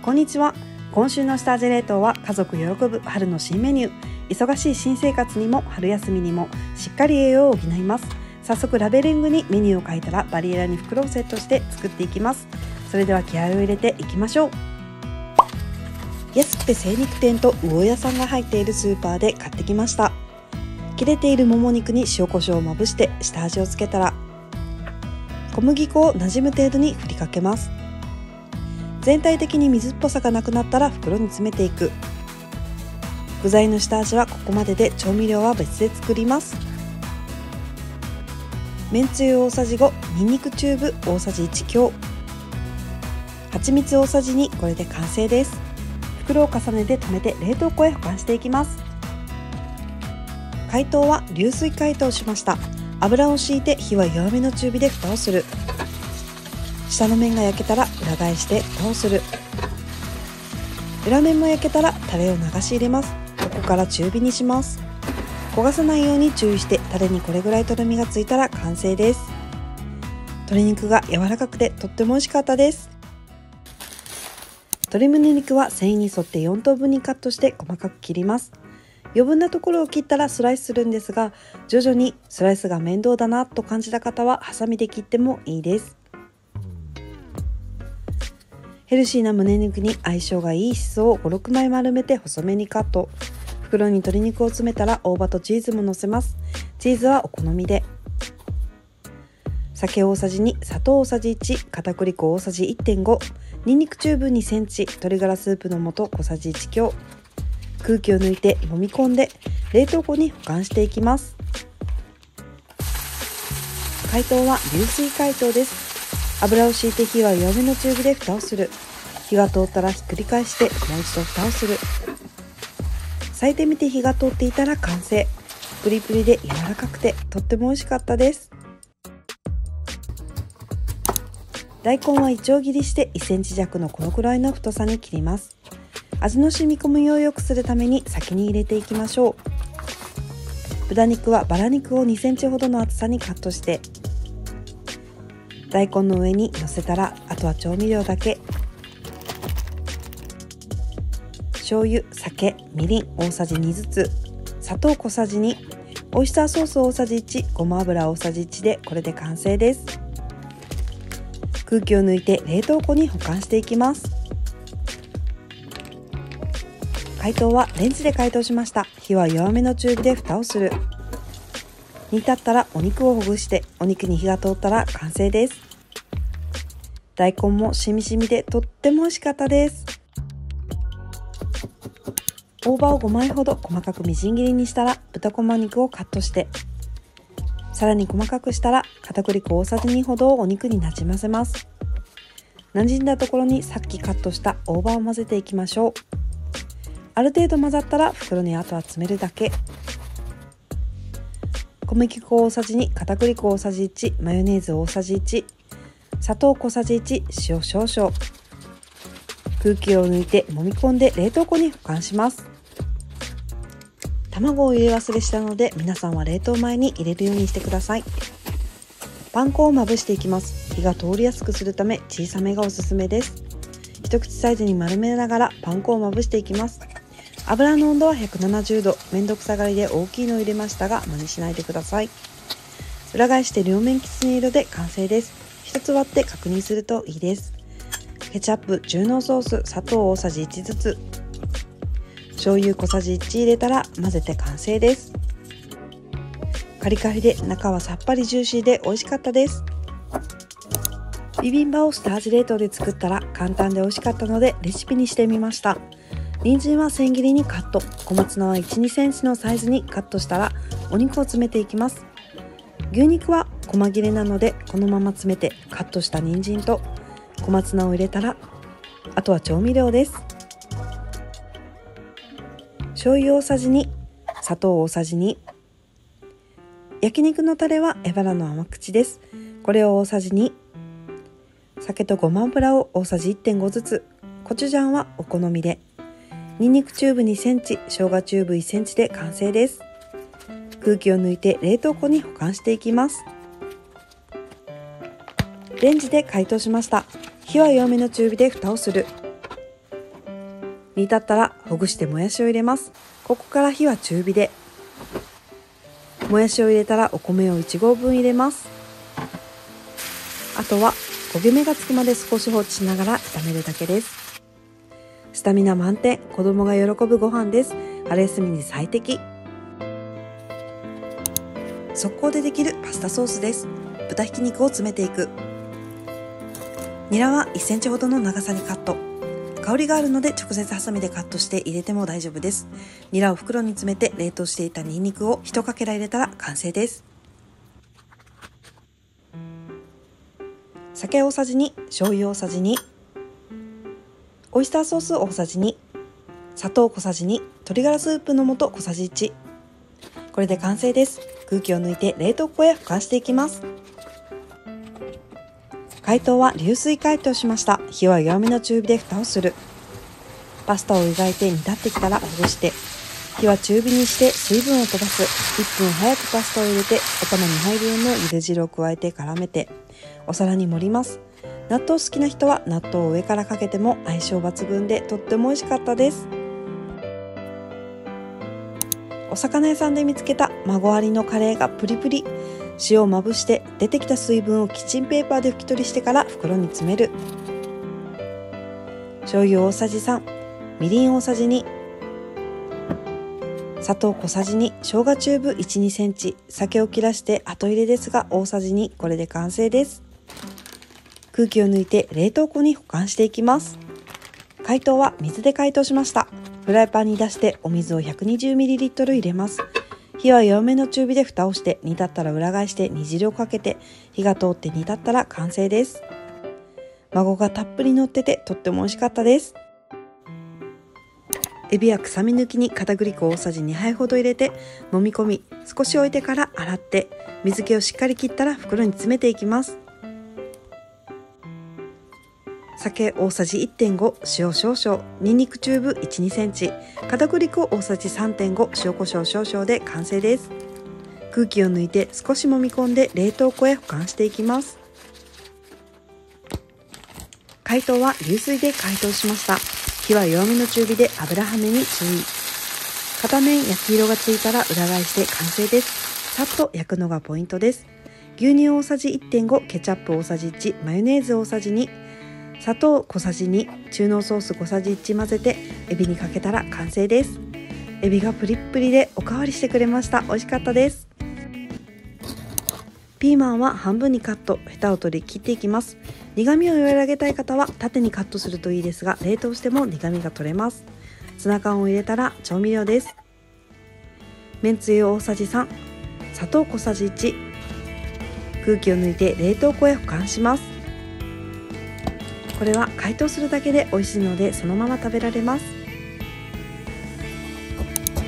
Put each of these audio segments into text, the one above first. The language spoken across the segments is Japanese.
こんにちは。今週の下味冷凍は家族喜ぶ春の新メニュー。忙しい新生活にも春休みにもしっかり栄養を補います。早速ラベリングにメニューを書いたらバリエラに袋をセットして作っていきます。それでは気合を入れていきましょう。安くて精肉店と魚屋さんが入っているスーパーで買ってきました。切れているもも肉に塩コショウをまぶして下味をつけたら小麦粉をなじむ程度に振りかけます。全体的に水っぽさがなくなったら袋に詰めていく。具材の下味はここまでで調味料は別で作ります。めんつゆ大さじ5、にんにくチューブ大さじ1強、蜂蜜大さじ2、これで完成です。袋を重ねて留めて冷凍庫へ保管していきます。解凍は流水解凍しました。油を敷いて火は弱めの中火で蓋をする。下の面が焼けたら裏返して蓋をする。裏面も焼けたらタレを流し入れます。ここから中火にします。焦がさないように注意してタレにこれぐらいとろみがついたら完成です。鶏肉が柔らかくてとっても美味しかったです。鶏胸肉は繊維に沿って4等分にカットして細かく切ります。余分なところを切ったらスライスするんですが、徐々にスライスが面倒だなと感じた方はハサミで切ってもいいです。ヘルシーな胸肉に相性がいいしそを5、6枚丸めて細めにカット。袋に鶏肉を詰めたら大葉とチーズも乗せます。チーズはお好みで。酒大さじ2、砂糖大さじ1、片栗粉大さじ 1.5、にんにくチューブ2センチ、鶏ガラスープの素小さじ1強。空気を抜いて揉み込んで冷凍庫に保管していきます。解凍は流水解凍です。油を敷いて火は弱めの中火で蓋をする。火が通ったらひっくり返してもう一度蓋をする。裂いてみて火が通っていたら完成。プリプリで柔らかくてとっても美味しかったです。大根はイチョウ切りして1センチ弱のこのくらいの太さに切ります。味の染み込みを良くするために先に入れていきましょう。豚肉はバラ肉を2センチほどの厚さにカットして大根の上に乗せたら、あとは調味料だけ。醤油、酒、みりん大さじ2ずつ、砂糖小さじ2、オイスターソース大さじ1、ごま油大さじ1でこれで完成です。空気を抜いて冷凍庫に保管していきます。解凍はレンジで解凍しました。火は弱めの中火で蓋をする。煮立ったらお肉をほぐしてお肉に火が通ったら完成です。大根もしみしみでとっても美味しかったです。大葉を5枚ほど細かくみじん切りにしたら豚こま肉をカットして、さらに細かくしたら片栗粉大さじ2ほどをお肉になじませます。なじんだところにさっきカットした大葉を混ぜていきましょう。ある程度混ざったら袋にあとは詰めるだけ。小麦粉大さじ2、片栗粉大さじ1、マヨネーズ大さじ1、砂糖小さじ1、塩少々。空気を抜いて揉み込んで冷凍庫に保管します。卵を入れ忘れしたので皆さんは冷凍前に入れるようにしてください。パン粉をまぶしていきます。火が通りやすくするため小さめがおすすめです。一口サイズに丸めながらパン粉をまぶしていきます。油の温度は170度。めんどくさがりで大きいのを入れましたが真似しないでください。裏返して両面きつね色で完成です。一つ割って確認するといいです。ケチャップ、中濃ソース、砂糖大さじ1ずつ、醤油小さじ1入れたら混ぜて完成です。カリカリで中はさっぱりジューシーで美味しかったです。ビビンバを下味冷凍で作ったら簡単で美味しかったのでレシピにしてみました。人参は千切りにカット、小松菜は 1、2センチのサイズにカットしたらお肉を詰めていきます。牛肉は細切れなのでこのまま詰めてカットした人参と小松菜を入れたらあとは調味料です。醤油大さじ2、砂糖大さじ2、焼肉のタレはエバラの甘口です。これを大さじ2、酒とごま油を大さじ 1.5 ずつ、コチュジャンはお好みで。にんにくチューブ2センチ、生姜チューブ1センチで完成です。空気を抜いて冷凍庫に保管していきます。レンジで解凍しました。火は弱めの中火で蓋をする。煮立ったらほぐしてもやしを入れます。ここから火は中火で。もやしを入れたらお米を1合分入れます。あとは焦げ目がつくまで少し放置しながら炒めるだけです。スタミナ満点、子供が喜ぶご飯です。春休みに最適。速攻でできるパスタソースです。豚ひき肉を詰めていく。ニラは1センチほどの長さにカット。香りがあるので直接ハサミでカットして入れても大丈夫です。ニラを袋に詰めて冷凍していたニンニクを1かけら入れたら完成です。酒大さじ2、醤油大さじ2、オイスターソース大さじ2、砂糖小さじ2、鶏ガラスープの素小さじ1。これで完成です。空気を抜いて冷凍庫へ保管していきます。解凍は流水解凍しました。火は弱めの中火で蓋をする。パスタを湯がいて煮立ってきたらほぐして、火は中火にして水分を飛ばす。1分早くパスタを入れて、お玉2杯分の茹で汁を加えて絡めて、お皿に盛ります。納豆好きな人は納豆を上からかけても相性抜群でとっても美味しかったです。お魚屋さんで見つけた孫ありのカレーがプリプリ。塩をまぶして出てきた水分をキッチンペーパーで拭き取りしてから袋に詰める。醤油大さじ3、みりん大さじ2、砂糖小さじ2、生姜チューブ 1,2 センチ、酒を切らして後入れですが大さじ2、これで完成です。空気を抜いて冷凍庫に保管していきます。解凍は水で解凍しました。フライパンに出してお水を 120ml 入れます。火は弱めの中火で蓋をして煮立ったら裏返して煮汁をかけて火が通って煮立ったら完成です。孫がたっぷり乗っててとっても美味しかったです。エビは臭み抜きに片栗粉大さじ2杯ほど入れて揉み込み、少し置いてから洗って水気をしっかり切ったら袋に詰めていきます。酒大さじ 1.5、 塩少々、ニンニクチューブ 1,2 センチ、片栗粉大さじ 3.5、 塩コショウ少々で完成です。空気を抜いて少し揉み込んで冷凍庫へ保管していきます。解凍は流水で解凍しました。火は弱めの中火で油跳ねに注意。片面焼き色がついたら裏返して完成です。さっと焼くのがポイントです。牛乳大さじ 1.5、 ケチャップ大さじ1、マヨネーズ大さじ2、砂糖小さじ2、中濃ソース小さじ1混ぜてエビにかけたら完成です。エビがプリップリでおかわりしてくれました。美味しかったです。ピーマンは半分にカット、ヘタを取り切っていきます。苦味を和らげたい方は縦にカットするといいですが、冷凍しても苦味が取れます。ツナ缶を入れたら調味料です。めんつゆ大さじ3、砂糖小さじ1、空気を抜いて冷凍庫へ保管します。これは解凍するだけで美味しいのでそのまま食べられます。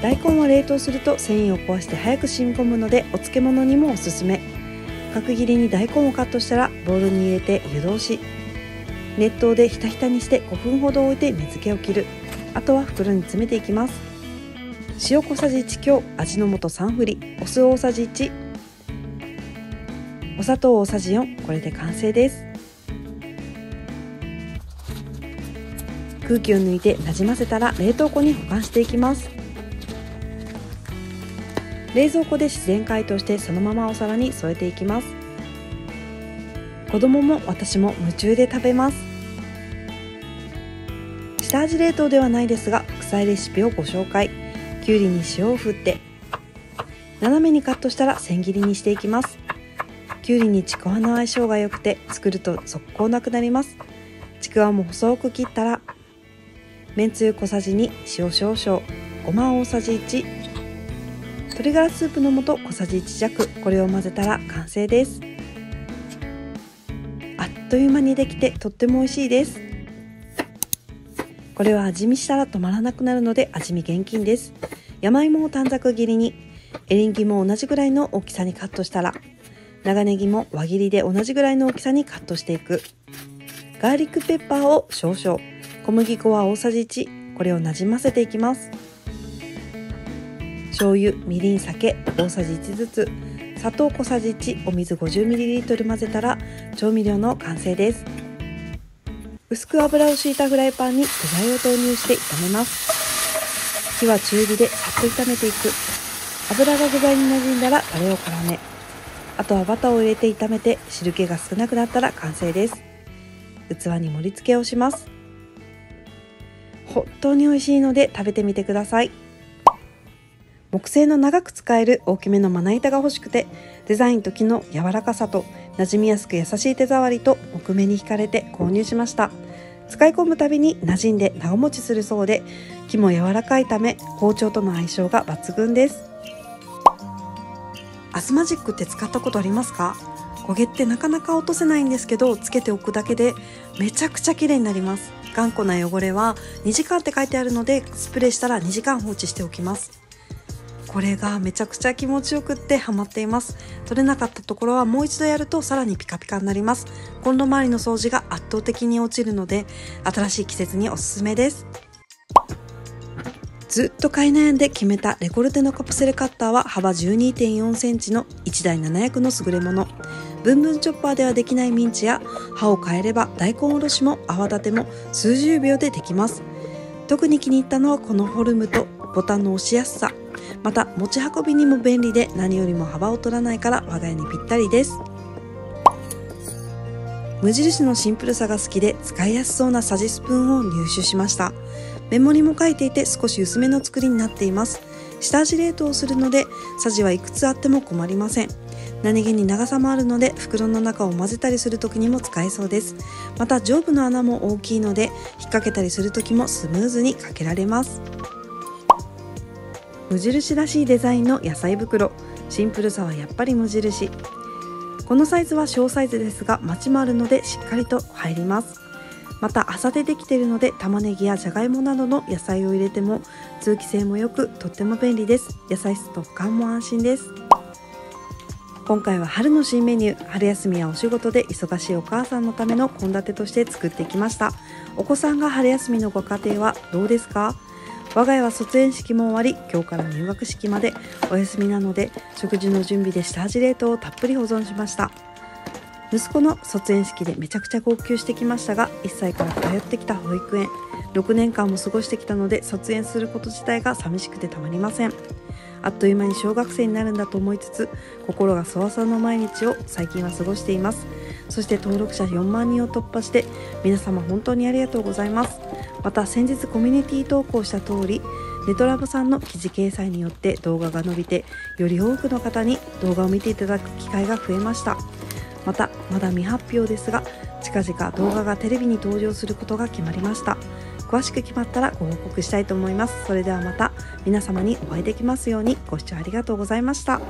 大根は冷凍すると繊維を壊して早く染み込むのでお漬物にもおすすめ。角切りに大根をカットしたらボウルに入れて湯通し、熱湯でひたひたにして5分ほど置いて水気を切る。あとは袋に詰めていきます。塩小さじ1強、味の素3振り、お酢大さじ1、お砂糖大さじ4、これで完成です。空気を抜いてなじませたら冷凍庫に保管していきます。冷蔵庫で自然解凍してそのままお皿に添えていきます。子供も私も夢中で食べます。下味冷凍ではないですが副菜レシピをご紹介。きゅうりに塩を振って斜めにカットしたら千切りにしていきます。きゅうりにちくわの相性が良くて作ると速攻なくなります。ちくわも細く切ったらめんつゆ小さじ2、塩少々、ごま大さじ1、鶏ガラスープの素小さじ1弱、これを混ぜたら完成です。あっという間にできてとっても美味しいです。これは味見したら止まらなくなるので味見厳禁です。山芋を短冊切りに、エリンギも同じぐらいの大きさにカットしたら、長ネギも輪切りで同じぐらいの大きさにカットしていく。ガーリックペッパーを少々、小麦粉は大さじ1、これをなじませていきます。醤油、みりん、酒大さじ1ずつ、砂糖小さじ1、お水 50ml 混ぜたら調味料の完成です。薄く油を敷いたフライパンに具材を投入して炒めます。火は中火でさっと炒めていく。油が具材に馴染んだらタレを絡め、あとはバターを入れて炒めて汁気が少なくなったら完成です。器に盛り付けをします。本当に美味しいので食べてみてください。木製の長く使える大きめのまな板が欲しくて、デザインと木の柔らかさと馴染みやすく優しい手触りと木目に惹かれて購入しました。使い込むたびに馴染んで長持ちするそうで、木も柔らかいため包丁との相性が抜群です。アスマジックって使ったことありますか？焦げってなかなか落とせないんですけど、つけておくだけでめちゃくちゃ綺麗になります。頑固な汚れは2時間って書いてあるので、スプレーしたら2時間放置しておきます。これがめちゃくちゃ気持ちよくってハマっています。取れなかったところはもう一度やるとさらにピカピカになります。コンロ周りの掃除が圧倒的に落ちるので、新しい季節におすすめです。ずっと買い悩んで決めたレコルテのカプセルカッターは幅 12.4 センチの1台7役の優れもの。ブンブンチョッパーではできないミンチや刃を変えれば大根おろしも泡立ても数十秒でできます。特に気に入ったのはこのフォルムとボタンの押しやすさ。また持ち運びにも便利で、何よりも幅を取らないから我が家にぴったりです。無印のシンプルさが好きで使いやすそうなさじスプーンを入手しました。メモにも書いていて少し薄めの作りになっています。下味冷凍するのでさじはいくつあっても困りません。何気に長さもあるので袋の中を混ぜたりする時にも使えそうです。また上部の穴も大きいので引っ掛けたりする時もスムーズにかけられます。無印らしいデザインの野菜袋。シンプルさはやっぱり無印。このサイズは小サイズですがマチもあるのでしっかりと入ります。また麻でできているので玉ねぎやじゃがいもなどの野菜を入れても通気性も良くとっても便利です。野菜室と保管も安心です。今回は春の新メニュー、春休みやお仕事で忙しいお母さんのための献立として作ってきました。お子さんが春休みのご家庭はどうですか？我が家は卒園式も終わり、今日から入学式までお休みなので、食事の準備で下味冷凍をたっぷり保存しました。息子の卒園式でめちゃくちゃ号泣してきましたが、1歳から通ってきた保育園、6年間も過ごしてきたので、卒園すること自体が寂しくてたまりません。あっという間に小学生になるんだと思いつつ、心がそわそわの毎日を最近は過ごしています。そして登録者4万人を突破して、皆様本当にありがとうございます。また先日コミュニティ投稿した通り、ネトラボさんの記事掲載によって動画が伸びて、より多くの方に動画を見ていただく機会が増えました。またまだ未発表ですが、近々動画がテレビに登場することが決まりました。詳しく決まったらご報告したいと思います。それではまた皆様にお会いできますように。ご視聴ありがとうございました。